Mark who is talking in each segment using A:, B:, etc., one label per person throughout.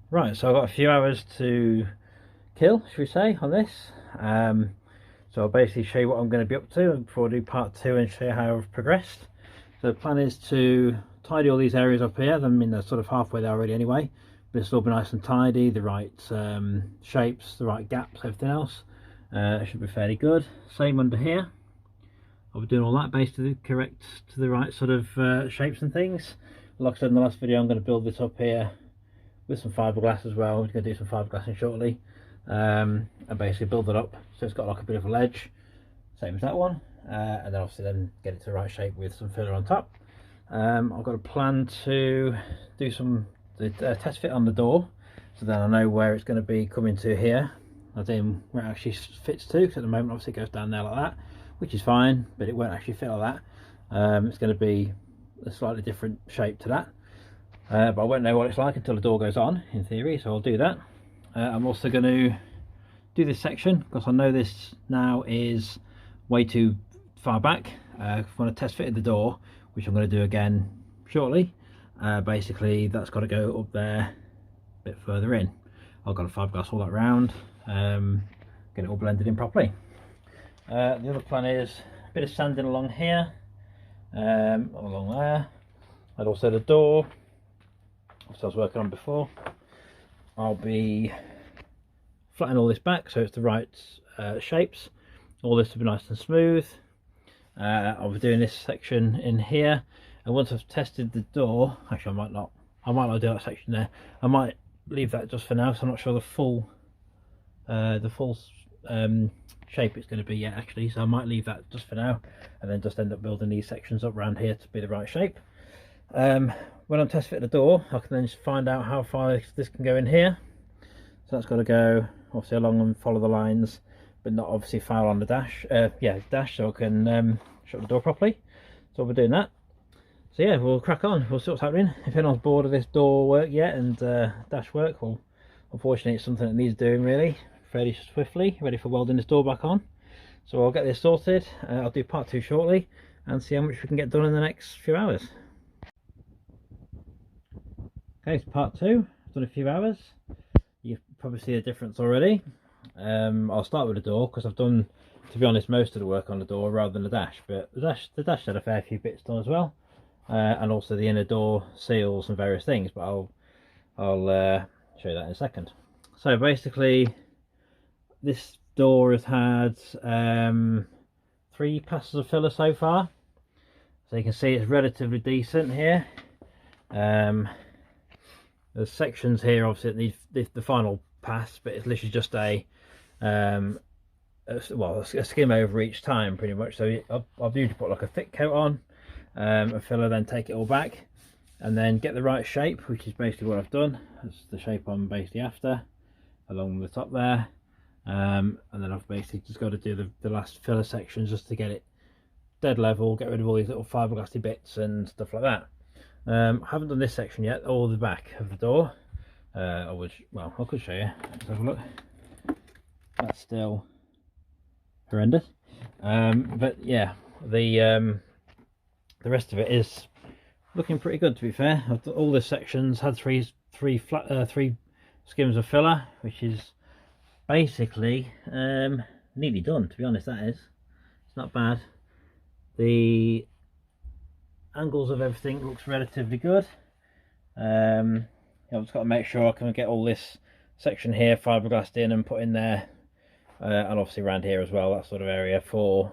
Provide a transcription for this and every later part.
A: Right, so I've got a few hours to kill, should we say, on this. So I'll basically show you what I'm going to be up to before I do part two and show you how I've progressed. So the plan is to tidy all these areas up here. I mean, they're sort of halfway there already anyway, but it's all be nice and tidy, the right shapes, the right gaps, everything else. It should be fairly good. Same under here. I'll be doing all that based to the correct, to the right sort of shapes and things. Like I said in the last video, I'm going to build this up here with some fiberglass as well. We're going to do some fiberglassing shortly, and basically build it up so it's got like a bit of a ledge, same as that one, and then obviously then get it to the right shape with some filler on top. I've got a plan to do some test fit on the door, so then I know where it's going to be coming to here, as in where it actually fits to, because at the moment obviously it goes down there like that, which is fine, but it won't actually fit like that. It's going to be a slightly different shape to that. But I won't know what it's like until the door goes on, in theory, so I'll do that. I'm also going to do this section because I know this now is way too far back. When I test fitted the door, which I'm going to do again shortly, basically that's got to go up there a bit further in. I've got a fiberglass all that round, get it all blended in properly. The other plan is a bit of sanding along here, along there, and also the door, which I was working on before. I'll be flattening all this back so it's the right shapes. All this to be nice and smooth. I'll be doing this section in here, and once I've tested the door, actually I might not do that section there. I might leave that just for now, so I'm not sure the full shape it's going to be yet actually, so I might leave that just for now and then just end up building these sections up around here to be the right shape. When I'm test fit the door, I can then find out how far this can go in here. So that's got to go obviously along and follow the lines, but not obviously foul on the dash. Dash, so I can shut the door properly. So we're doing that. So yeah, we'll crack on. We'll see what's happening. If anyone's bored of this door work yet and dash work, well, unfortunately it's something that needs doing really fairly swiftly, ready for welding this door back on. So I'll get this sorted. I'll do part two shortly and see how much we can get done in the next few hours. Okay, so part two. I've done a few hours. You probably see a difference already. I'll start with the door because I've done, to be honest, most of the work on the door rather than the dash, but the dash had a fair few bits done as well, and also the inner door seals and various things, but I'll show you that in a second. So basically this door has had 3 passes of filler so far, so you can see it's relatively decent here. There's sections here obviously that need the final pass, but it's literally just a skim over each time pretty much. So I've usually put like a thick coat on, a filler, then take it all back and then get the right shape, which is basically what I've done. That's the shape I'm basically after along the top there, and then I've basically just got to do the last filler sections just to get it dead level, get rid of all these little fiberglassy bits and stuff like that. I haven't done this section yet, or the back of the door. I could show you. Let's have a look. That's still horrendous. But yeah, the rest of it is looking pretty good, to be fair. All the sections had three skims of filler, which is basically nearly done, to be honest. That is, it's not bad. The angles of everything looks relatively good. I've just got to make sure I can get all this section here fiberglassed in and put in there, and obviously around here as well, that sort of area, for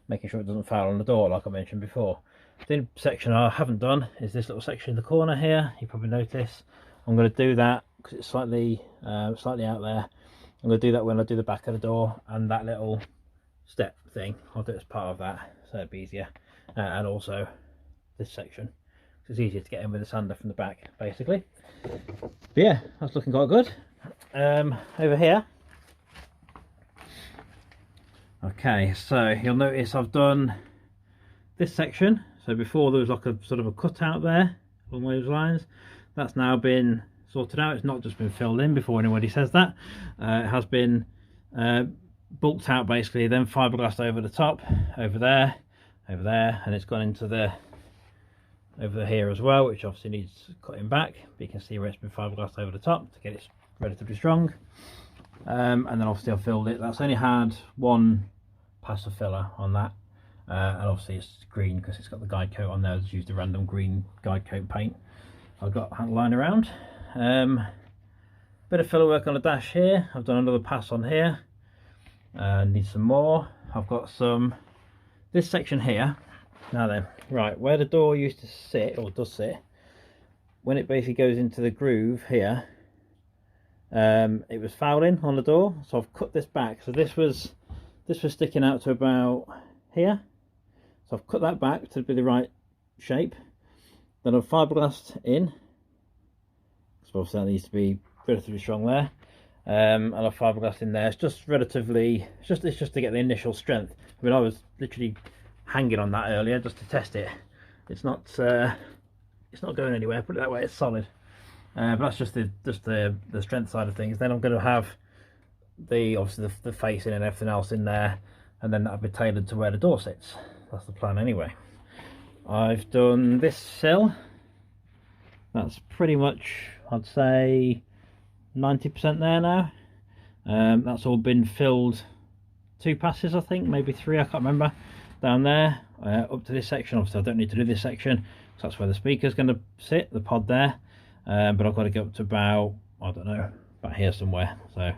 A: making sure it doesn't foul on the door like I mentioned before. The only section I haven't done is this little section in the corner here. You probably notice I'm going to do that because it's slightly out there. I'm going to do that when I do the back of the door, and that little step thing I'll do it as part of that, so it'll be easier. And also this section, so it's easier to get in with the sander from the back basically. But yeah, that's looking quite good. Over here, okay, so you'll notice I've done this section. So before there was like a sort of a cutout there along those lines. That's now been sorted out. It's not just been filled in, before anybody says that. It has been bulked out basically, then fiberglassed over the top, over there, and it's gone into the over here as well, which obviously needs cutting back, but you can see where it's been fiberglassed over the top to get it relatively strong. And then obviously I've filled it. That's only had one pass of filler on that, and obviously it's green because it's got the guide coat on there. I've just used a random green guide coat paint I've got lying around. Bit of filler work on the dash here. I've done another pass on here, need some more. I've got some, this section here. Now then, right, where the door used to sit, or does sit, when it basically goes into the groove here, it was fouling on the door, so I've cut this back. So this was sticking out to about here, so I've cut that back to be the right shape. Then I've fiberglassed in, so obviously that needs to be relatively strong there, and I've fiberglassed in there. It's just relatively, it's just to get the initial strength. I mean, I was literally hanging on that earlier just to test it. It's not going anywhere, put it that way. It's solid. But that's just the strength side of things. Then I'm going to have obviously the facing and everything else in there, and then that'll be tailored to where the door sits. That's the plan anyway. I've done this sill. That's pretty much, I'd say, 90% there now. That's all been filled 2 passes, I think, maybe 3, I can't remember, down there, up to this section. Obviously I don't need to do this section, so that's where the speaker's going to sit, the pod there. But I've got to get up to about, I don't know, about here somewhere. So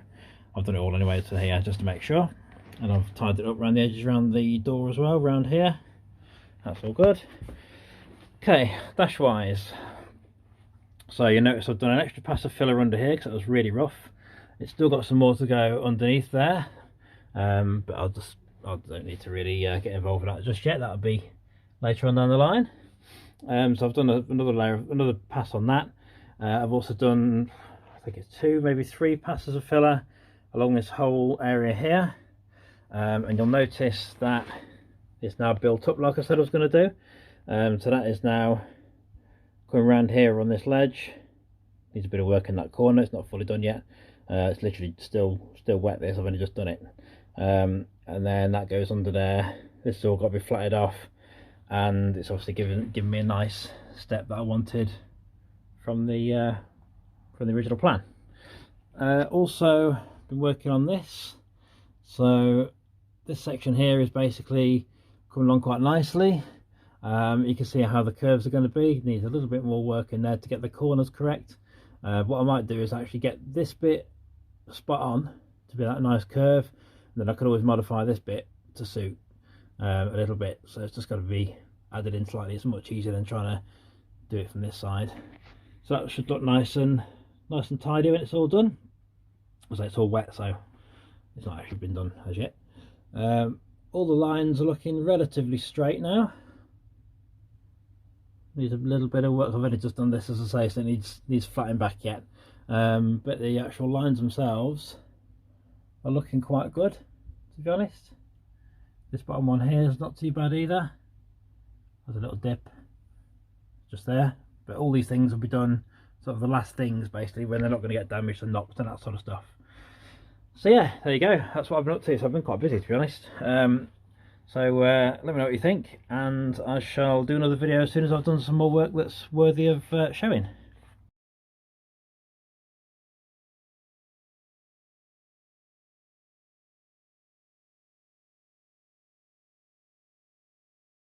A: I've done it all anyway to here just to make sure. And I've tied it up around the edges around the door as well, around here. That's all good. Okay, dash wise. So you notice I've done an extra pass of filler under here because it was really rough. It's still got some more to go underneath there. But I don't need to really get involved with that just yet. That'll be later on down the line. So I've done another pass on that. I've also done, I think it's 2, maybe 3 passes of filler along this whole area here, and you'll notice that it's now built up like I said I was going to do. So that is now going around here on this ledge. Needs a bit of work in that corner. It's not fully done yet. It's literally still wet. This, I've only just done it. And then that goes under there. This has all got to be flatted off, and it's obviously given me a nice step that I wanted from the original plan. Also been working on this, so this section here is basically coming along quite nicely. You can see how the curves are going to be. It needs a little bit more work in there to get the corners correct. What I might do is actually get this bit spot on to be that nice curve, and then I could always modify this bit to suit a little bit. So it's just got to be added in slightly. It's much easier than trying to do it from this side. So that should look nice and tidy when it's all done. So it's all wet, so it's not actually been done as yet. All the lines are looking relatively straight now. Needs a little bit of work. I've only just done this, as I say, so it needs flattening back yet. But the actual lines themselves are looking quite good, to be honest. This bottom one here is not too bad either. There's a little dip just there. But all these things will be done, sort of the last things basically, when they're not going to get damaged and knocked and that sort of stuff. So yeah, there you go. That's what I've been up to. So I've been quite busy, to be honest. So let me know what you think, and I shall do another video as soon as I've done some more work that's worthy of showing.